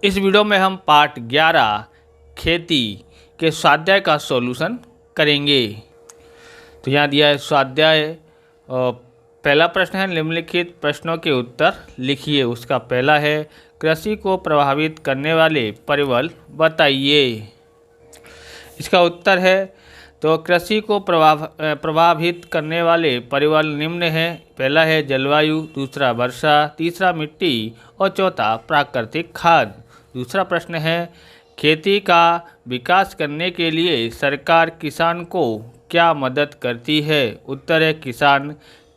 इस वीडियो में हम पार्ट 11 खेती के स्वाध्याय का सॉल्यूशन करेंगे। तो यहाँ दिया है स्वाध्याय। पहला प्रश्न है निम्नलिखित प्रश्नों के उत्तर लिखिए। उसका पहला है कृषि को प्रभावित करने वाले परिबल बताइए। इसका उत्तर है तो कृषि को प्रभावित करने वाले परिबल निम्न हैं। पहला है जलवायु, दूसरा वर्षा, तीसरा मिट्टी और चौथा प्राकृतिक खाद। दूसरा प्रश्न है खेती का विकास करने के लिए सरकार किसान को क्या मदद करती है। उत्तर है किसान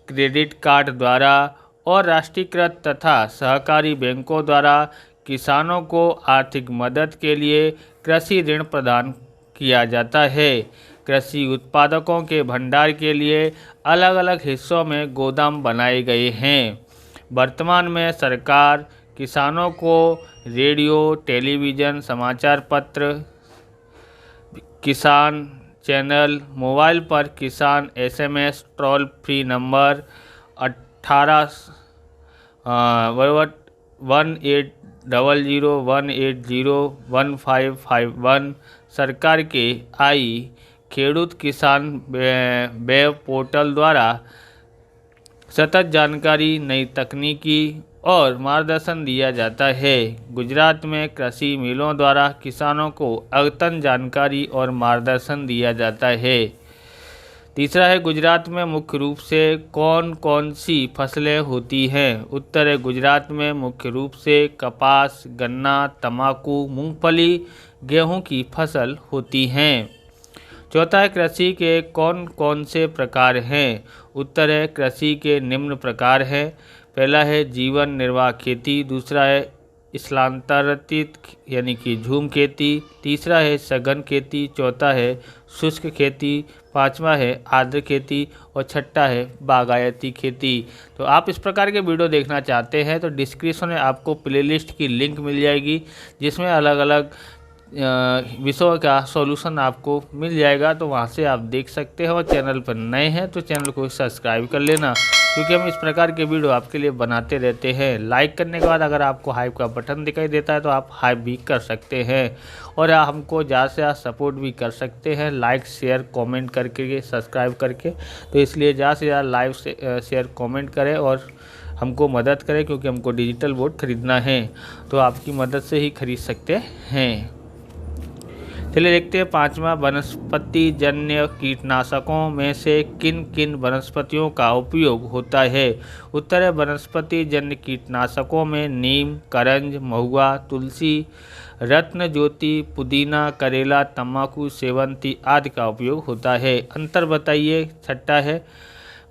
क्रेडिट कार्ड द्वारा और राष्ट्रीयकृत तथा सहकारी बैंकों द्वारा किसानों को आर्थिक मदद के लिए कृषि ऋण प्रदान किया जाता है। कृषि उत्पादकों के भंडार के लिए अलग अलग हिस्सों में गोदाम बनाए गए हैं। वर्तमान में सरकार किसानों को रेडियो, टेलीविज़न, समाचार पत्र, किसान चैनल, मोबाइल पर किसान SMS, टोल फ्री नंबर 1800-180-180-1551, सरकार के खेडूत किसान वेब पोर्टल द्वारा सतत जानकारी, नई तकनीकी और मार्गदर्शन दिया जाता है। गुजरात में कृषि मिलों द्वारा किसानों को अद्यतन जानकारी और मार्गदर्शन दिया जाता है। तीसरा है गुजरात में मुख्य रूप से कौन कौन सी फसलें होती हैं। उत्तर है गुजरात में मुख्य रूप से कपास, गन्ना, तंबाकू, मूंगफली, गेहूं की फसल होती हैं। चौथा है कृषि के कौन कौन से प्रकार हैं। उत्तर है कृषि के निम्न प्रकार हैं। पहला है जीवन निर्वाह खेती, दूसरा है स्थलांतरित यानी कि झूम खेती, तीसरा है सघन खेती, चौथा है शुष्क खेती, पांचवा है आर्द्र खेती और छठा है बागायती खेती। तो आप इस प्रकार के वीडियो देखना चाहते हैं तो डिस्क्रिप्शन में आपको प्लेलिस्ट की लिंक मिल जाएगी जिसमें अलग अलग विषयों का सॉल्यूशन आपको मिल जाएगा। तो वहां से आप देख सकते हैं और चैनल पर नए हैं तो चैनल को सब्सक्राइब कर लेना क्योंकि हम इस प्रकार के वीडियो आपके लिए बनाते रहते हैं। लाइक करने के बाद अगर आपको हाइप का बटन दिखाई देता है तो आप हाइप भी कर सकते हैं और हमको ज़्यादा से ज़्यादा सपोर्ट भी कर सकते हैं लाइक, शेयर, कमेंट करके, सब्सक्राइब करके। तो इसलिए ज़्यादा से ज़्यादा लाइक, शेयर, कमेंट करें और हमको मदद करें क्योंकि हमको डिजिटल बोर्ड खरीदना है तो आपकी मदद से ही खरीद सकते हैं। चलिए देखते हैं पांचवा, वनस्पति जन्य कीटनाशकों में से किन किन वनस्पतियों का उपयोग होता है। उत्तर है वनस्पति जन्य कीटनाशकों में नीम, करंज, महुआ, तुलसी, रत्न ज्योति, पुदीना, करेला, तंबाकू, सेवंती आदि का उपयोग होता है। अंतर बताइए। छठा है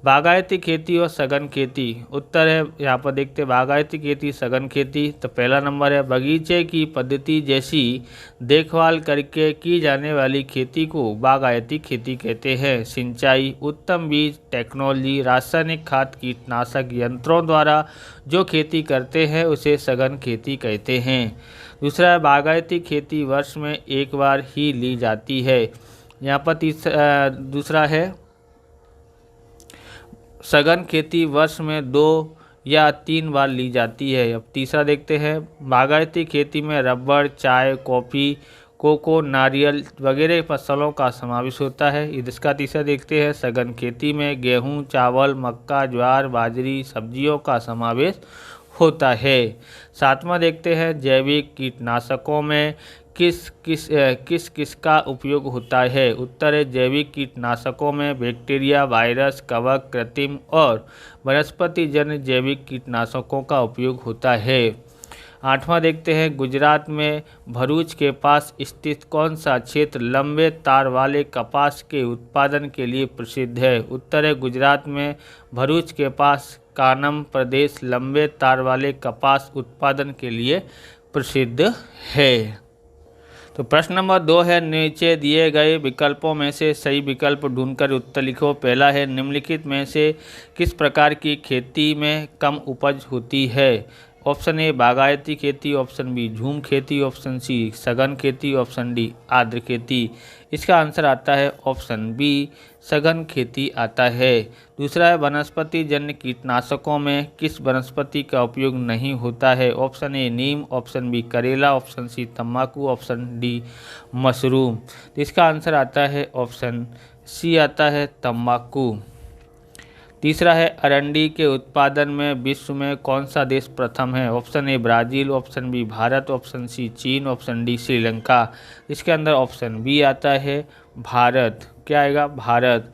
बागायती खेती और सघन खेती। उत्तर है यहाँ पर देखते हैं बागायती खेती, सघन खेती। तो पहला नंबर है बगीचे की पद्धति जैसी देखभाल करके की जाने वाली खेती को बागायती खेती कहते हैं। सिंचाई, उत्तम बीज, टेक्नोलॉजी, रासायनिक खाद, कीटनाशक यंत्रों द्वारा जो खेती करते हैं उसे सघन खेती कहते हैं। दूसरा है बागायती खेती वर्ष में एक बार ही ली जाती है। यहाँ पर दूसरा है सघन खेती वर्ष में 2 या 3 बार ली जाती है। अब तीसरा देखते हैं बागायती खेती में रबड़, चाय, कॉफ़ी, कोको, नारियल वगैरह फसलों का समावेश होता है। इसका तीसरा देखते हैं सघन खेती में गेहूं, चावल, मक्का, ज्वार, बाजरी, सब्जियों का समावेश होता है। सातवां देखते हैं जैविक कीटनाशकों में किस किस का उपयोग होता है। उत्तर है जैविक कीटनाशकों में बैक्टीरिया, वायरस, कवक, कृत्रिम और वनस्पति जन्य जैविक कीटनाशकों का उपयोग होता है। आठवां देखते हैं गुजरात में भरूच के पास स्थित कौन सा क्षेत्र लंबे तार वाले कपास के उत्पादन के लिए प्रसिद्ध है। उत्तर है गुजरात में भरूच के पास कानम प्रदेश लंबे तार वाले कपास उत्पादन के लिए प्रसिद्ध है। तो प्रश्न नंबर 2 है नीचे दिए गए विकल्पों में से सही विकल्प ढूंढकर उत्तर लिखो। पहला है निम्नलिखित में से किस प्रकार की खेती में कम उपज होती है। ऑप्शन ए बागायती खेती, ऑप्शन बी झूम खेती, ऑप्शन सी सघन खेती, ऑप्शन डी आर्द्र खेती। इसका आंसर आता है ऑप्शन बी सघन खेती आता है। दूसरा है वनस्पति जन्य कीटनाशकों में किस वनस्पति का उपयोग नहीं होता है। ऑप्शन ए नीम, ऑप्शन बी करेला, ऑप्शन सी तंबाकू, ऑप्शन डी मशरूम। तो इसका आंसर आता है ऑप्शन सी आता है तंबाकू। तीसरा है अरंडी के उत्पादन में विश्व में कौन सा देश प्रथम है। Option A Brazil, option B Bharat, option C चीन, ऑप्शन डी श्रीलंका। इसके अंदर ऑप्शन बी आता है भारत। क्या आएगा? भारत।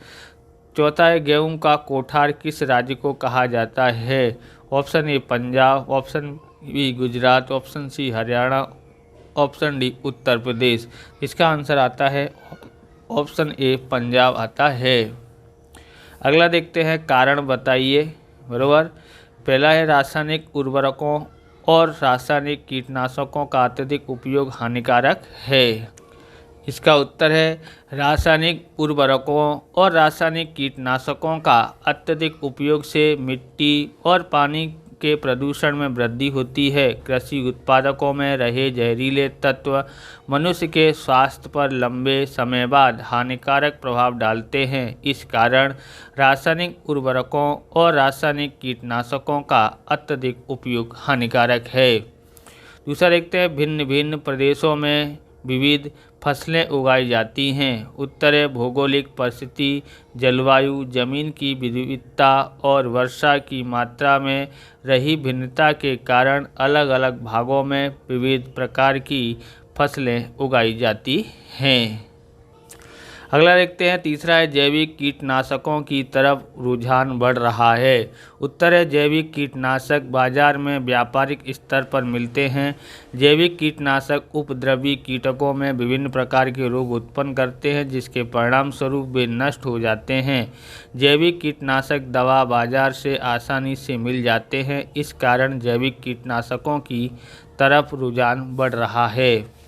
चौथा है गेहूं का कोठार किस राज्य को कहा जाता है। Option A Punjab, option B Gujarat, option C Haryana, option D Uttar Pradesh. इसका आंसर आता है ऑप्शन ए पंजाब आता है। अगला देखते हैं कारण बताइए। बराबर। पहला है रासायनिक उर्वरकों और रासायनिक कीटनाशकों का अत्यधिक उपयोग हानिकारक है। इसका उत्तर है रासायनिक उर्वरकों और रासायनिक कीटनाशकों का अत्यधिक उपयोग से मिट्टी और पानी के प्रदूषण में वृद्धि होती है। कृषि उत्पादकों में रहे जहरीले तत्व मनुष्य के स्वास्थ्य पर लंबे समय बाद हानिकारक प्रभाव डालते हैं। इस कारण रासायनिक उर्वरकों और रासायनिक कीटनाशकों का अत्यधिक उपयोग हानिकारक है। दूसरा देखते हैं भिन्न भिन्न प्रदेशों में विविध फसलें उगाई जाती हैं। उत्तरीय भौगोलिक परिस्थिति, जलवायु, जमीन की विविधता और वर्षा की मात्रा में रही भिन्नता के कारण अलग अलग भागों में विविध प्रकार की फसलें उगाई जाती हैं। अगला देखते हैं तीसरा है जैविक कीटनाशकों की तरफ रुझान बढ़ रहा है। उत्तर है जैविक कीटनाशक बाजार में व्यापारिक स्तर पर मिलते हैं। जैविक कीटनाशक उपद्रवी कीटकों में विभिन्न प्रकार के रोग उत्पन्न करते हैं जिसके परिणाम स्वरूप वे नष्ट हो जाते हैं। जैविक कीटनाशक दवा बाजार से आसानी से मिल जाते हैं। इस कारण जैविक कीटनाशकों की तरफ रुझान बढ़ रहा है।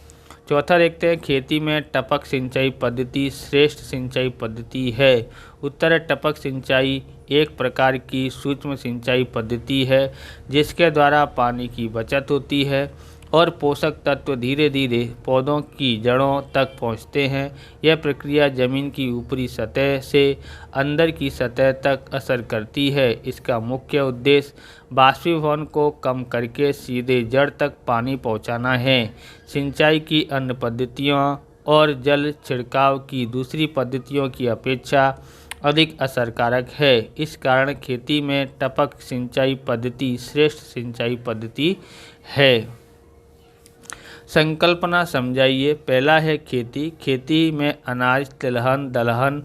चौथा देखते हैं खेती में टपक सिंचाई पद्धति श्रेष्ठ सिंचाई पद्धति है। उत्तर है टपक सिंचाई एक प्रकार की सूक्ष्म सिंचाई पद्धति है जिसके द्वारा पानी की बचत होती है और पोषक तत्व धीरे धीरे पौधों की जड़ों तक पहुंचते हैं। यह प्रक्रिया जमीन की ऊपरी सतह से अंदर की सतह तक असर करती है। इसका मुख्य उद्देश्य बाष्पीभवन को कम करके सीधे जड़ तक पानी पहुंचाना है। सिंचाई की अन्य पद्धतियों और जल छिड़काव की दूसरी पद्धतियों की अपेक्षा अधिक असरकारक है। इस कारण खेती में टपक सिंचाई पद्धति श्रेष्ठ सिंचाई पद्धति है। संकल्पना समझाइए। पहला है खेती। खेती में अनाज, तिलहन, दलहन,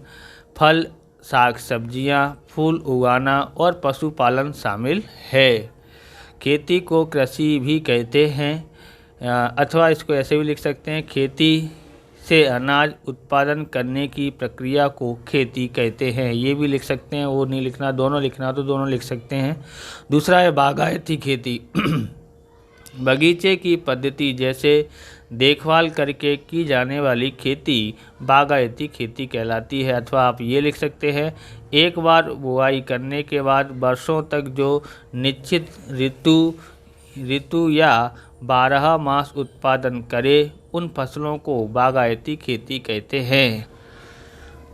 फल, साग सब्जियां, फूल उगाना और पशुपालन शामिल है। खेती को कृषि भी कहते हैं अथवा इसको ऐसे भी लिख सकते हैं खेती से अनाज उत्पादन करने की प्रक्रिया को खेती कहते हैं। ये भी लिख सकते हैं, वो नहीं लिखना, दोनों लिखना तो दोनों लिख सकते हैं। दूसरा है बागायती खेती। बगीचे की पद्धति जैसे देखभाल करके की जाने वाली खेती बागायती खेती कहलाती है। अथवा आप ये लिख सकते हैं एक बार बुआई करने के बाद वर्षों तक जो निश्चित ऋतु या 12 मास उत्पादन करे उन फसलों को बागायती खेती कहते हैं।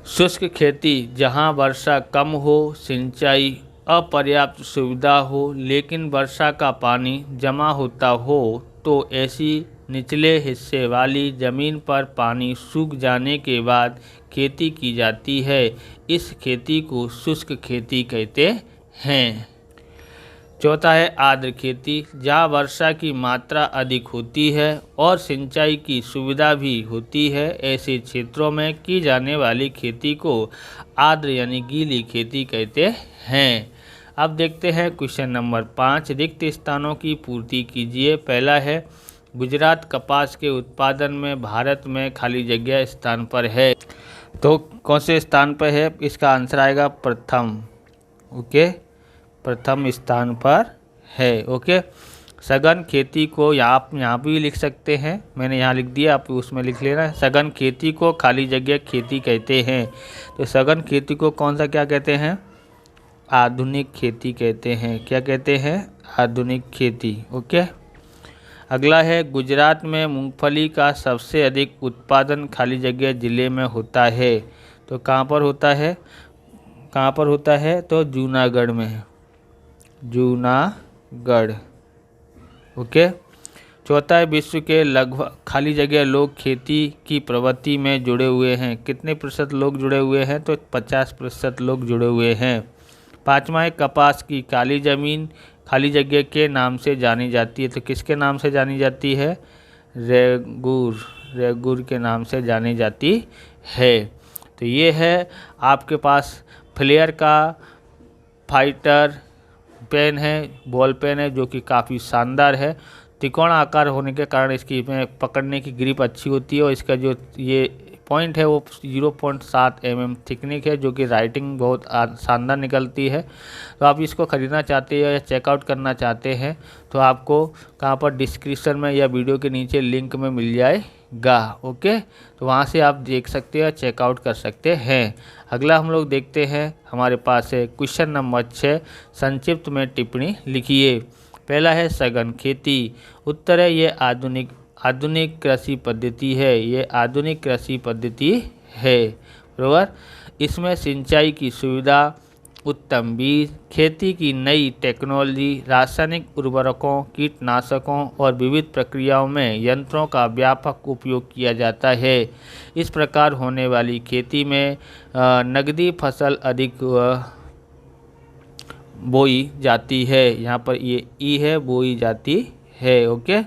शुष्क खेती जहाँ वर्षा कम हो, सिंचाई अपर्याप्त सुविधा हो लेकिन वर्षा का पानी जमा होता हो तो ऐसी निचले हिस्से वाली ज़मीन पर पानी सूख जाने के बाद खेती की जाती है। इस खेती को शुष्क खेती कहते हैं। चौथा है आर्द्र खेती। जहाँ वर्षा की मात्रा अधिक होती है और सिंचाई की सुविधा भी होती है ऐसे क्षेत्रों में की जाने वाली खेती को आर्द्र यानी गीली खेती कहते हैं। अब देखते हैं क्वेश्चन नंबर 5। रिक्त स्थानों की पूर्ति कीजिए। पहला है गुजरात कपास के उत्पादन में भारत में खाली जगह स्थान पर है। तो कौन से स्थान पर है? इसका आंसर आएगा प्रथम। ओके, प्रथम स्थान पर है। ओके, सघन खेती को आप यहाँ भी लिख सकते हैं, मैंने यहाँ लिख दिया, आप उसमें लिख लेना। सघन खेती को खाली जगह खेती कहते हैं। तो सघन खेती को कौन सा क्या कहते हैं? आधुनिक खेती कहते हैं। क्या कहते हैं? आधुनिक खेती। ओके। अगला है गुजरात में मूंगफली का सबसे अधिक उत्पादन खाली जगह ज़िले में होता है। तो कहाँ पर होता है? कहाँ पर होता है? तो जूनागढ़ में है, जूनागढ़। ओके। चौथा है विश्व के लगभग खाली जगह लोग खेती की प्रवृत्ति में जुड़े हुए हैं। कितने प्रतिशत लोग जुड़े हुए हैं? तो 50% लोग जुड़े हुए हैं। पाँचवा है कपास की काली ज़मीन खाली जगह के नाम से जानी जाती है। तो किसके नाम से जानी जाती है? रेगुर, रेगुर के नाम से जानी जाती है। तो ये है आपके पास फ्लेयर का फाइटर पेन है, बॉल पेन है, जो कि काफ़ी शानदार है। त्रिकोण आकार होने के कारण इसकी में पकड़ने की ग्रिप अच्छी होती है और इसका जो ये पॉइंट है वो 0.7 mm थिकनिक है, जो कि राइटिंग बहुत शानदार निकलती है। तो आप इसको ख़रीदना चाहते हैं या चेकआउट करना चाहते हैं तो आपको कहाँ पर? डिस्क्रिप्शन में या वीडियो के नीचे लिंक में मिल जाएगा। ओके। तो वहाँ से आप देख सकते हैं, चेकआउट कर सकते हैं। अगला हम लोग देखते हैं, हमारे पास है क्वेश्चन नंबर 6, संक्षिप्त में टिप्पणी लिखिए। पहला है सघन खेती। उत्तर है ये आधुनिक कृषि पद्धति है, ये आधुनिक कृषि पद्धति है, बराबर। इसमें सिंचाई की सुविधा, उत्तम बीज, खेती की नई टेक्नोलॉजी, रासायनिक उर्वरकों, कीटनाशकों और विविध प्रक्रियाओं में यंत्रों का व्यापक उपयोग किया जाता है। इस प्रकार होने वाली खेती में नकदी फसल अधिक बोई जाती है। यहाँ पर ये ई है, बोई जाती है। ओके।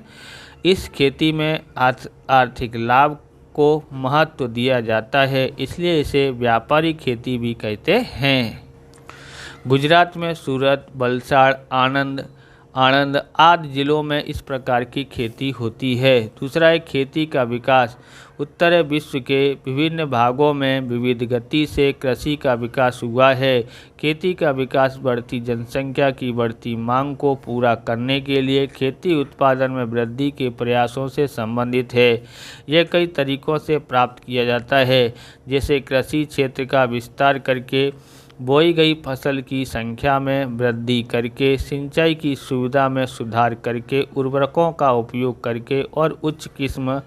इस खेती में आर्थिक लाभ को महत्व दिया जाता है, इसलिए इसे व्यापारिक खेती भी कहते हैं। गुजरात में सूरत, वलसाड़, आणंद आदि जिलों में इस प्रकार की खेती होती है। दूसरा है खेती का विकास। उत्तर विश्व के विभिन्न भागों में विविध गति से कृषि का विकास हुआ है। खेती का विकास बढ़ती जनसंख्या की बढ़ती मांग को पूरा करने के लिए खेती उत्पादन में वृद्धि के प्रयासों से संबंधित है। यह कई तरीकों से प्राप्त किया जाता है, जैसे कृषि क्षेत्र का विस्तार करके, बोई गई फसल की संख्या में वृद्धि करके, सिंचाई की सुविधा में सुधार करके, उर्वरकों का उपयोग करके और उच्च किस्म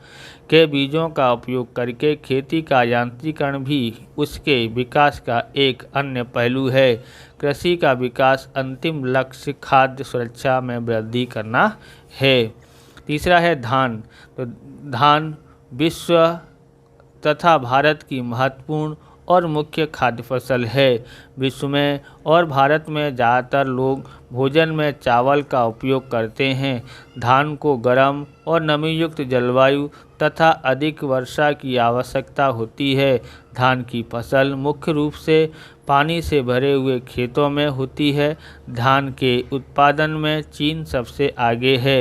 के बीजों का उपयोग करके। खेती का यांत्रिकरण भी उसके विकास का एक अन्य पहलू है। कृषि का विकास अंतिम लक्ष्य खाद्य सुरक्षा में वृद्धि करना है। तीसरा है धान। तो धान विश्व तथा भारत की महत्वपूर्ण और मुख्य खाद्य फसल है। विश्व में और भारत में ज़्यादातर लोग भोजन में चावल का उपयोग करते हैं। धान को गर्म और नमीयुक्त जलवायु तथा अधिक वर्षा की आवश्यकता होती है। धान की फसल मुख्य रूप से पानी से भरे हुए खेतों में होती है। धान के उत्पादन में चीन सबसे आगे है।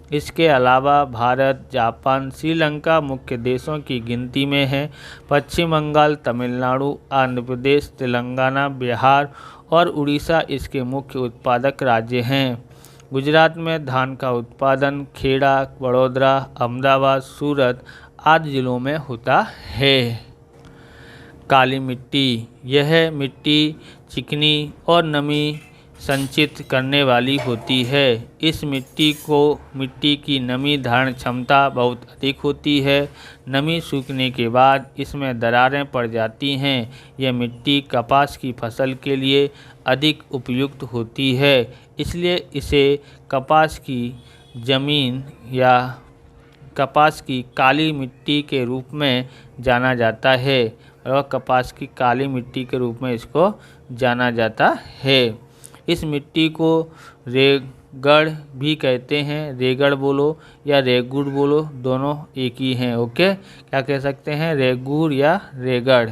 इसके अलावा भारत, जापान, श्रीलंका मुख्य देशों की गिनती में है। पश्चिम बंगाल, तमिलनाडु, आंध्र प्रदेश, तेलंगाना, बिहार और उड़ीसा इसके मुख्य उत्पादक राज्य हैं। गुजरात में धान का उत्पादन खेड़ा, वडोदरा, अहमदाबाद, सूरत आदि जिलों में होता है। काली मिट्टी। यह मिट्टी चिकनी और नमी संचित करने वाली होती है। इस मिट्टी की नमी धारण क्षमता बहुत अधिक होती है। नमी सूखने के बाद इसमें दरारें पड़ जाती हैं। यह मिट्टी कपास की फसल के लिए अधिक उपयुक्त होती है, इसलिए इसे कपास की ज़मीन या कपास की काली मिट्टी के रूप में जाना जाता है और कपास की काली मिट्टी के रूप में इसको जाना जाता है। इस मिट्टी को रेगड़ भी कहते हैं। रेगड़ बोलो या रेगुड़ बोलो, दोनों एक ही हैं। ओके। क्या कह सकते हैं? रेगुड़ या रेगड़।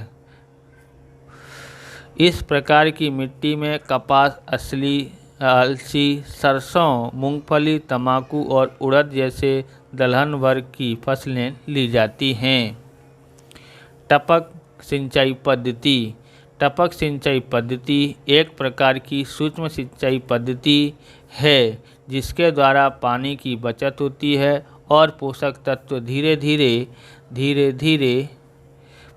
इस प्रकार की मिट्टी में कपास, अलसी, सरसों, मूंगफली, तंबाकू और उड़द जैसे दलहन वर्ग की फसलें ली जाती हैं। टपक सिंचाई पद्धति। टपक सिंचाई पद्धति एक प्रकार की सूक्ष्म सिंचाई पद्धति है, जिसके द्वारा पानी की बचत होती है और पोषक तत्व धीरे धीरे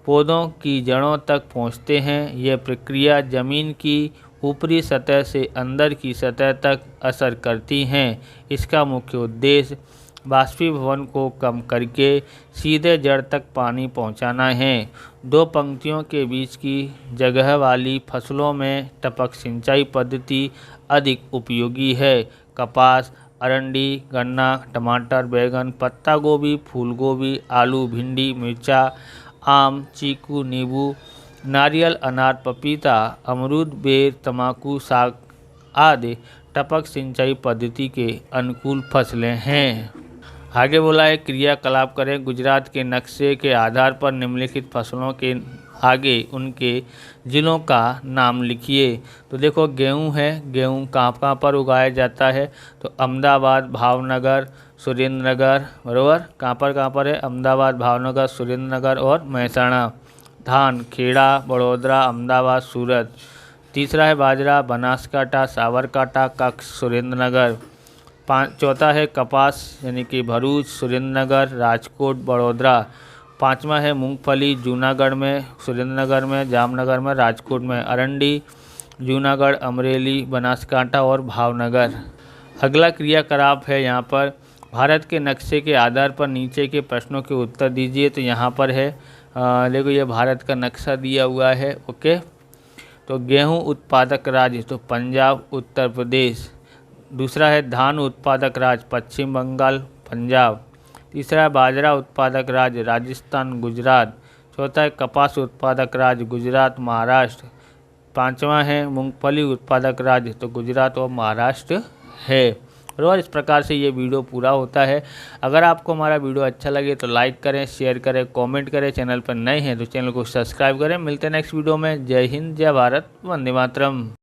पौधों की जड़ों तक पहुंचते हैं। यह प्रक्रिया जमीन की ऊपरी सतह से अंदर की सतह तक असर करती हैं। इसका मुख्य उद्देश्य बाष्पीभवन को कम करके सीधे जड़ तक पानी पहुंचाना है। दो पंक्तियों के बीच की जगह वाली फसलों में टपक सिंचाई पद्धति अधिक उपयोगी है। कपास, अरंडी, गन्ना, टमाटर, बैंगन, पत्ता गोभी, फूल गोभी, आलू, भिंडी, मिर्चा, आम, चीकू, नींबू, नारियल, अनार, पपीता, अमरूद, बेर, तम्बाकू, साग आदि टपक सिंचाई पद्धति के अनुकूल फसलें हैं। आगे बोला है क्रियाकलाप करें। गुजरात के नक्शे के आधार पर निम्नलिखित फसलों के आगे उनके ज़िलों का नाम लिखिए। तो देखो गेहूं है, गेहूं कहाँ पर उगाया जाता है? तो अहमदाबाद, भावनगर, सुरेंद्रनगर, बराबर। कहाँ पर है? अहमदाबाद, भावनगर, सुरेंद्रनगर और महसाणा। धान खेड़ा, बड़ोदरा, अहमदाबाद, सूरत। तीसरा है बाजरा, बनासकांठा, साबरकांठा, कच्छ, सुरेंद्रनगर। चौथा है कपास यानी कि भरूच, सुरेंद्रनगर, राजकोट, बड़ोदरा। पांचवा है मूंगफली, जूनागढ़ में, सुरेंद्रनगर में, जामनगर में, राजकोट में। अरंडी, जूनागढ़, अमरेली, बनासकांठा और भावनगर। अगला क्रियाकलाप है यहाँ पर भारत के नक्शे के आधार पर नीचे के प्रश्नों के उत्तर दीजिए। तो यहाँ पर है देखो ये भारत का नक्शा दिया हुआ है। ओके, तो गेहूं उत्पादक राज्य तो पंजाब, उत्तर प्रदेश। दूसरा है धान उत्पादक राज्य पश्चिम बंगाल, पंजाब। तीसरा है बाजरा उत्पादक राज्य राजस्थान, गुजरात। चौथा है कपास उत्पादक राज्य गुजरात, महाराष्ट्र। पांचवा है मूंगफली उत्पादक राज्य तो गुजरात और महाराष्ट्र है। और इस प्रकार से ये वीडियो पूरा होता है। अगर आपको हमारा वीडियो अच्छा लगे तो लाइक करें, शेयर करें, कमेंट करें। चैनल पर नए हैं तो चैनल को सब्सक्राइब करें। मिलते हैं नेक्स्ट वीडियो में। जय हिंद, जय भारत, वंदे मातरम।